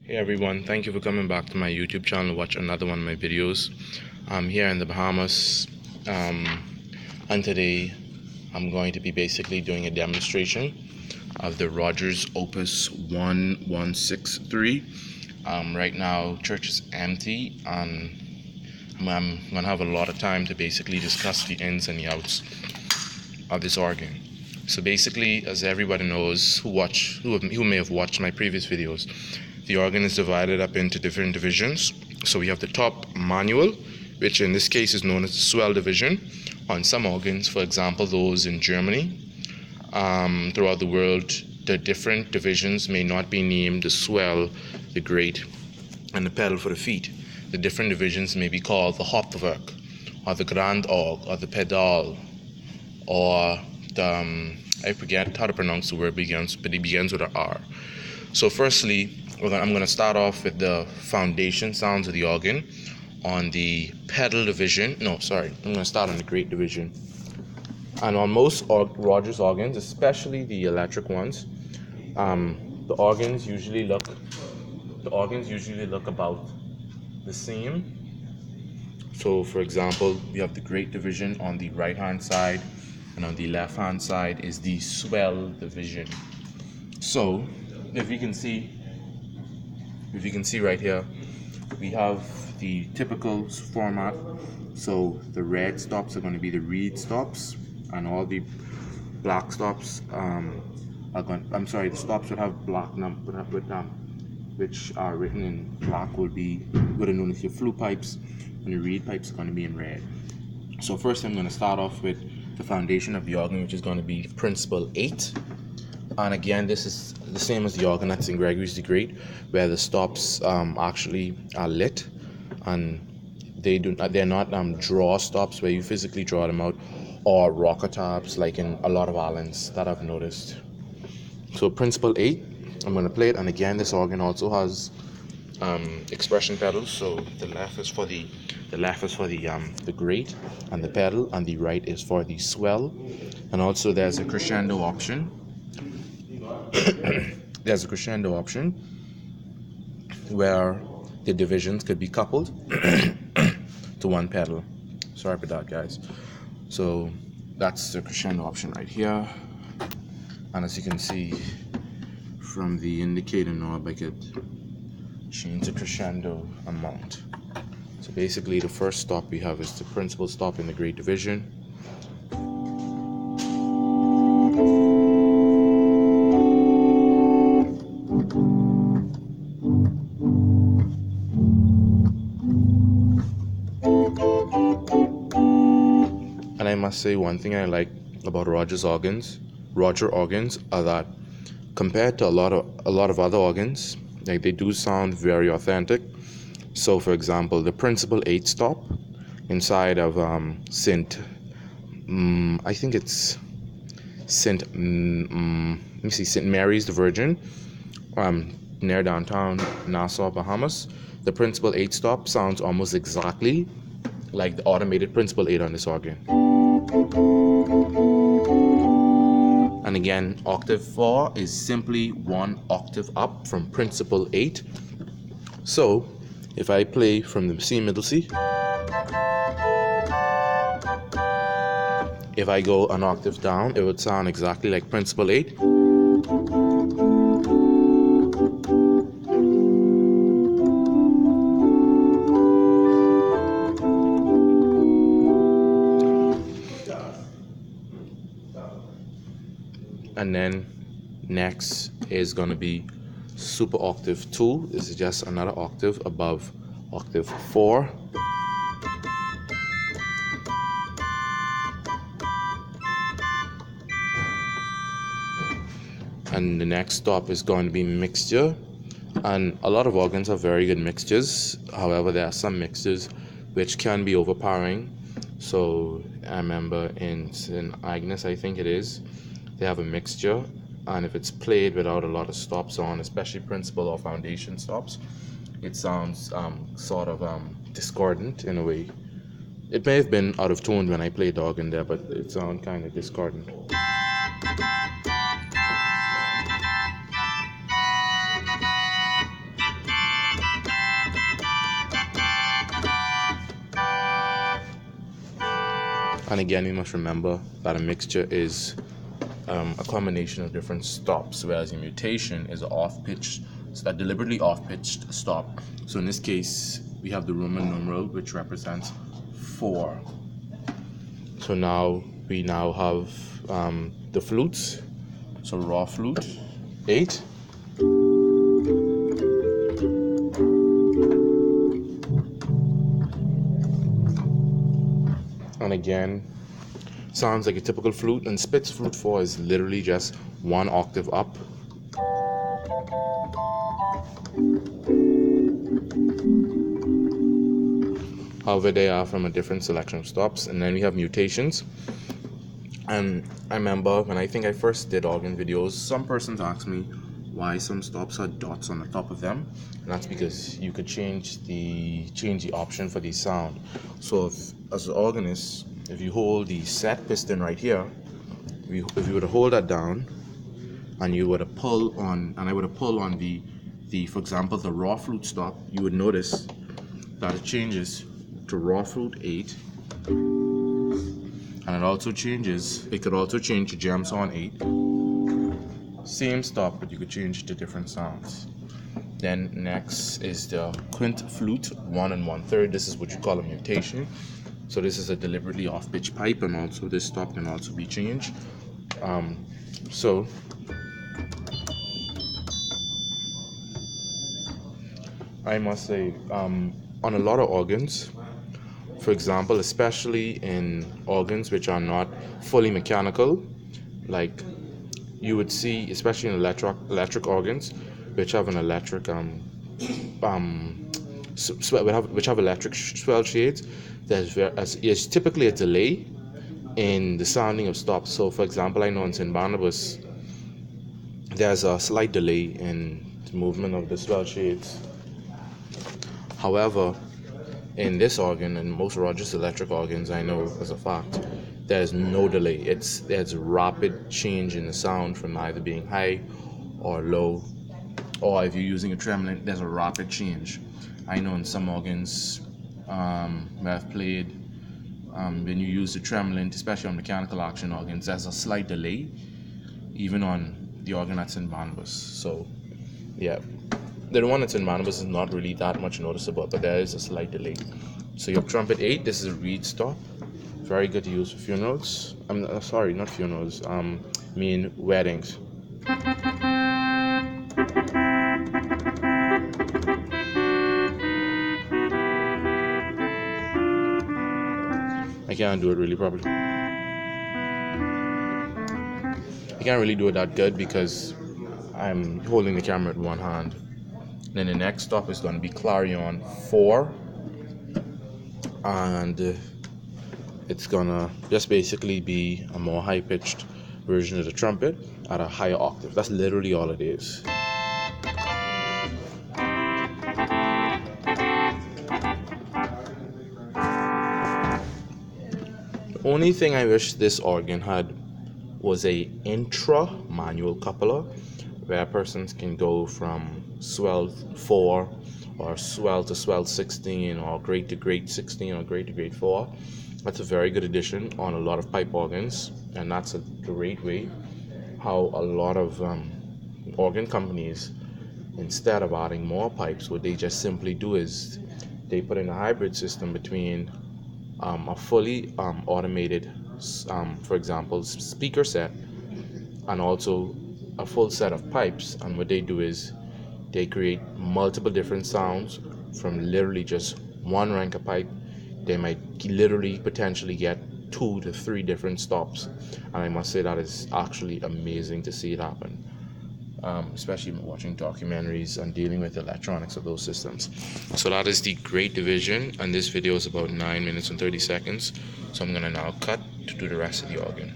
Hey everyone, thank you for coming back to my YouTube channel to watch another one of my videos. I'm here in the Bahamas, and today I'm going to be basically doing a demonstration of the Rodgers OPUS 1163. Right now church is empty and I'm going to have a lot of time to basically discuss the ins and the outs of this organ. So basically, as everybody knows who may have watched my previous videos, the organ is divided up into different divisions. So we have the top manual, which in this case is known as the swell division. On some organs, for example, those in Germany, throughout the world, the different divisions may not be named the swell, the grate, and the pedal for the feet. The different divisions may be called the Hauptwerk, or the Grand Org, or the Pedal, or the, I forget how to pronounce the word, but it begins with an R. So firstly, I'm going to start off with the foundation sounds of the organ on the pedal division. I'm going to start on the grate division. And on most Rodgers organs, especially the electric ones, the organs usually look about the same. So for example, we have the grate division on the right hand side, and on the left hand side is the swell division. So if you can see right here, we have the typical format. So the red stops are going to be the reed stops, and all the black stops the stops would have black which are written in black would have known as your flue pipes, and the reed pipes are going to be in red. So first I'm going to start off with the foundation of the organ, which is going to be principle 8. And again, this is the same as the organ that's in Gregory's the Great, where the stops actually are lit, and they're not draw stops where you physically draw them out, or rocker tabs like in a lot of Allens that I've noticed. So principle 8, I'm going to play it, and again, this organ also has expression pedals. So the left is for the grate and the pedal, and the right is for the swell, and also there's a crescendo option. There's a crescendo option where the divisions could be coupled to one pedal. Sorry about that, guys. So that's the crescendo option right here, and as you can see from the indicator knob, I could change the crescendo amount. So basically the first stop we have is the principal stop in the grate division. And I must say, one thing I like about Rodgers organs are that compared to a lot of other organs, like, they do sound very authentic. So for example, the principle 8 stop inside of St. Mary's the Virgin, near downtown Nassau, Bahamas, the principle 8 stop sounds almost exactly like the automated principle 8 on this organ. And again, octave 4 is simply one octave up from principle 8. So if I play from the C middle C, if I go an octave down, it would sound exactly like principle 8. And then next is going to be super octave 2. This is just another octave above octave 4. And the next stop is going to be mixture. And a lot of organs have very good mixtures. However, there are some mixtures which can be overpowering. So I remember in St. Agnes, I think it is, they have a mixture, and if it's played without a lot of stops on, especially principal or foundation stops, it sounds sort of discordant in a way. It may have been out of tune when I played the organ there, but it sounds kind of discordant. And again, you must remember that a mixture is a combination of different stops, whereas a mutation is an off-pitched, so a deliberately off-pitched stop. So in this case, we have the Roman numeral, which represents 4. So now we have the flutes. So raw flute, 8. And again, sounds like a typical flute, and Spitz flute 4 is literally just 1 octave up. However, they are from a different selection of stops. And then we have mutations. And I remember when I first did organ videos, some persons asked me why some stops had dots on the top of them, and that's because you could change the option for the sound. So as an organist, if you hold the set piston right here, if you were to hold that down, and you were to pull on, and I were to pull on the for example the raw flute stop, you would notice that it changes to raw flute 8. And it could also change to Jamson 8. Same stop, but you could change it to different sounds. Then next is the quint flute 1 1/3. This is what you call a mutation. So this is a deliberately off-pitch pipe, and also this stop can also be changed. So I must say, on a lot of organs, for example, especially in organs which are not fully mechanical, like you would see, especially in electric organs, which have an electric which have electric swell shades, there's typically a delay in the sounding of stops. So, for example, I know in St. Barnabas, there's a slight delay in the movement of the swell shades. However, in this organ and most Rodgers electric organs, I know as a fact, there's no delay. There's rapid change in the sound from either being high or low, or if you're using a tremolin, there's a rapid change. I know in some organs where I've played, when you use the tremolin, especially on mechanical action organs, there's a slight delay, even on the organ at St. Barnabas. So, yeah. The one at St. Barnabas is not really that much noticeable, but there is a slight delay. So you have trumpet 8. This is a reed stop. Very good to use for funerals. Sorry, not funerals. Weddings. I can't do it really properly. I can't really do it that good because I'm holding the camera in one hand. Then the next stop is going to be Clarion 4, and it's gonna just basically be a more high-pitched version of the trumpet at a higher octave. That's literally all it is. The only thing I wish this organ had was a intra-manual coupler, where persons can go from swell 4 or swell to swell 16 or grade to grade 16 or grade to grade 4. That's a very good addition on a lot of pipe organs, and that's a great way how a lot of organ companies, instead of adding more pipes, what they just simply do is they put in a hybrid system between a fully automated, for example, speaker set, and also a full set of pipes. And what they do is they create multiple different sounds from literally just one rank of pipe. They might literally potentially get 2 to 3 different stops, and I must say that is actually amazing to see it happen, especially watching documentaries and dealing with the electronics of those systems. So that is the great division, and this video is about 9 minutes and 30 seconds, so I'm going to now cut to do the rest of the organ.